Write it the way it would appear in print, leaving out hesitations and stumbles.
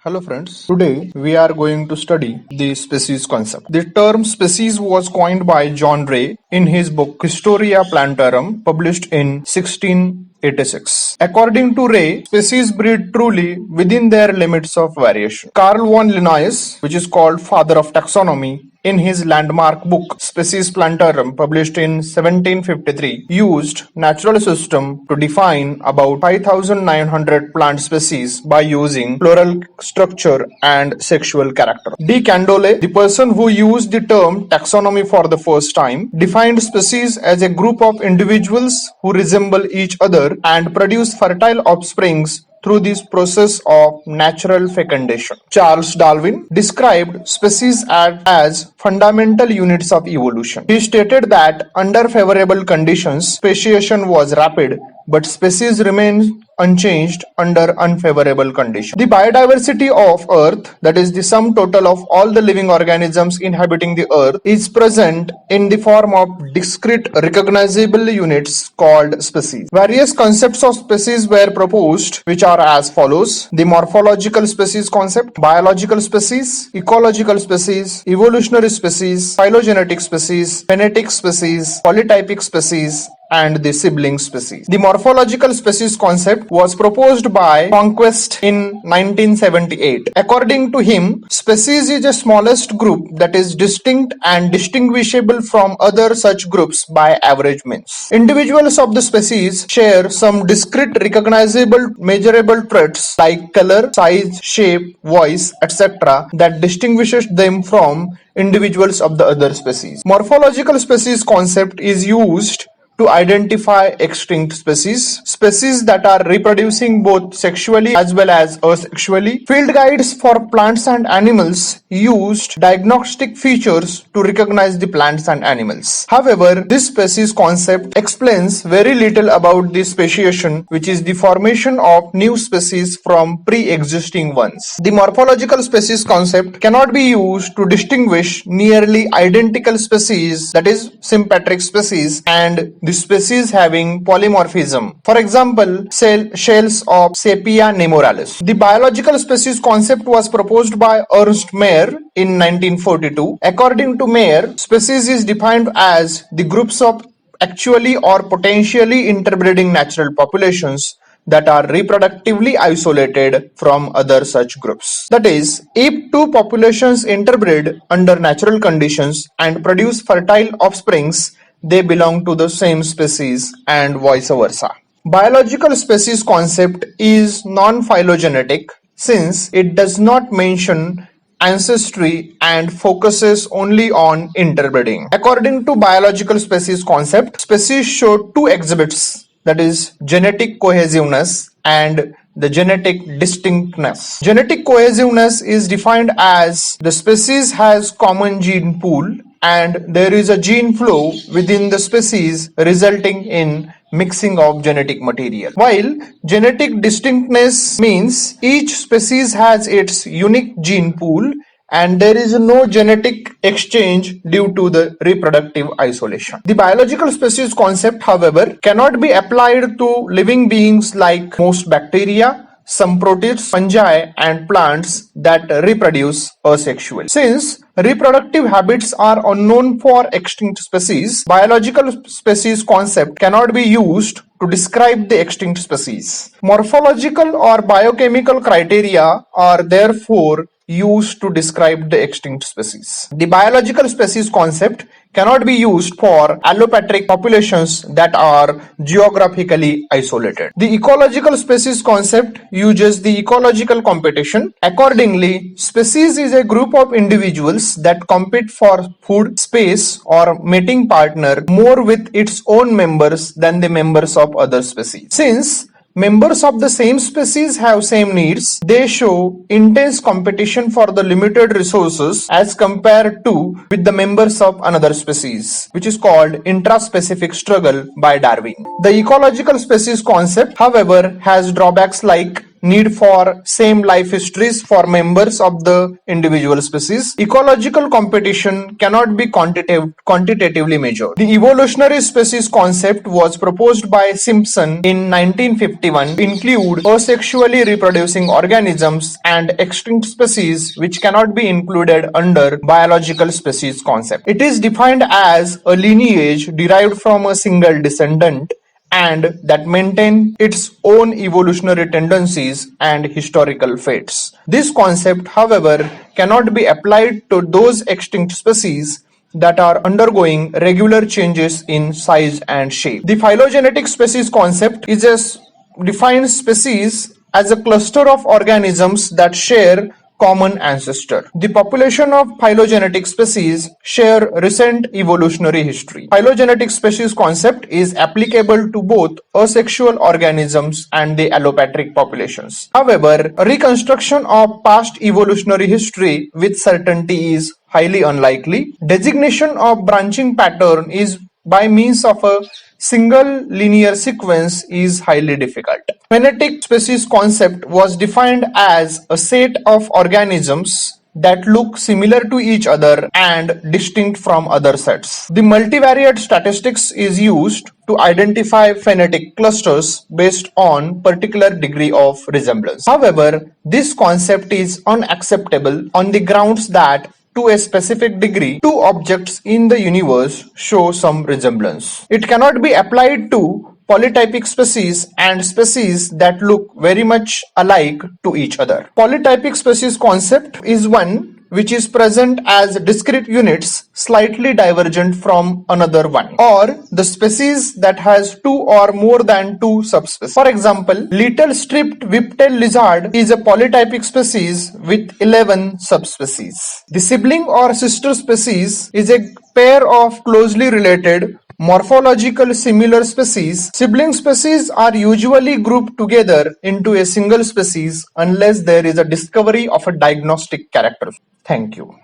Hello friends, today we are going to study the species concept. The term species was coined by John Ray in his book Historia Plantarum published in 1686. According to Ray, species breed truly within their limits of variation. Carl von Linnaeus, which is called father of taxonomy, in his landmark book Species Plantarum published in 1753, used natural system to define about 5,900 plant species by using plural structure and sexual character. De Candolle, the person who used the term taxonomy for the first time, defined species as a group of individuals who resemble each other and produce fertile offsprings through this process of natural fecundation. Charles Darwin described species as fundamental units of evolution. He stated that under favorable conditions, speciation was rapid, but species remained unchanged under unfavorable conditions. The biodiversity of Earth, that is the sum total of all the living organisms inhabiting the Earth, is present in the form of discrete recognizable units called species. Various concepts of species were proposed, which are as follows: the morphological species concept, biological species, ecological species, evolutionary species, phylogenetic species, phenetic species, polytypic species, and the sibling species. The morphological species concept was proposed by Conquest in 1978. According to him, species is the smallest group that is distinct and distinguishable from other such groups by average means. Individuals of the species share some discrete recognizable measurable traits like color, size, shape, voice, etc. that distinguishes them from individuals of the other species. Morphological species concept is used to identify extinct species that are reproducing both sexually as well as asexually. Field guides for plants and animals used diagnostic features to recognize the plants and animals. However, this species concept explains very little about the speciation, which is the formation of new species from pre-existing ones. The morphological species concept cannot be used to distinguish nearly identical species, that is sympatric species, and the species having polymorphism. For example, shells of Sepia nemoralis. The biological species concept was proposed by Ernst Mayr in 1942. According to Mayr, species is defined as the groups of actually or potentially interbreeding natural populations that are reproductively isolated from other such groups. That is, if two populations interbreed under natural conditions and produce fertile offsprings, they belong to the same species and vice versa. Biological species concept is non-phylogenetic since it does not mention ancestry and focuses only on interbreeding. According to biological species concept, species show two exhibits, that is genetic cohesiveness and the genetic distinctness. Genetic cohesiveness is defined as the species has common gene pool and there is a gene flow within the species resulting in mixing of genetic material. While genetic distinctness means each species has its unique gene pool and there is no genetic exchange due to the reproductive isolation. The biological species concept, however, cannot be applied to living beings like most bacteria, some protists, fungi, and plants that reproduce asexually. Since reproductive habits are unknown for extinct species, biological species concept cannot be used to describe the extinct species. Morphological or biochemical criteria are therefore used to describe the extinct species. The biological species concept cannot be used for allopatric populations that are geographically isolated. The ecological species concept uses the ecological competition. Accordingly, species is a group of individuals that compete for food, space, or mating partner more with its own members than the members of other species. Since members of the same species have same needs, they show intense competition for the limited resources as compared to with the members of another species, which is called intraspecific struggle by Darwin. The ecological species concept, however, has drawbacks like need for same life histories for members of the individual species. Ecological competition cannot be quantitatively measured. The evolutionary species concept was proposed by Simpson in 1951 to include asexually reproducing organisms and extinct species which cannot be included under biological species concept. It is defined as a lineage derived from a single descendant and that maintain its own evolutionary tendencies and historical fates. This concept, however, cannot be applied to those extinct species that are undergoing regular changes in size and shape. The phylogenetic species concept is a defined species as a cluster of organisms that share common ancestor. The population of phylogenetic species share recent evolutionary history. Phylogenetic species concept is applicable to both asexual organisms and the allopatric populations. However, a reconstruction of past evolutionary history with certainty is highly unlikely. Designation of branching pattern is by means of a single linear sequence is highly difficult. Phenetic species concept was defined as a set of organisms that look similar to each other and distinct from other sets. The multivariate statistics is used to identify phenetic clusters based on particular degree of resemblance. However, this concept is unacceptable on the grounds that to a specific degree, two objects in the universe show some resemblance. It cannot be applied to polytypic species and species that look very much alike to each other. Polytypic species concept is one which is present as discrete units slightly divergent from another one, or the species that has two or more than two subspecies. For example, little striped whiptail lizard is a polytypic species with 11 subspecies. The sibling or sister species is a pair of closely related morphological similar species. Sibling species are usually grouped together into a single species unless there is a discovery of a diagnostic character. Thank you.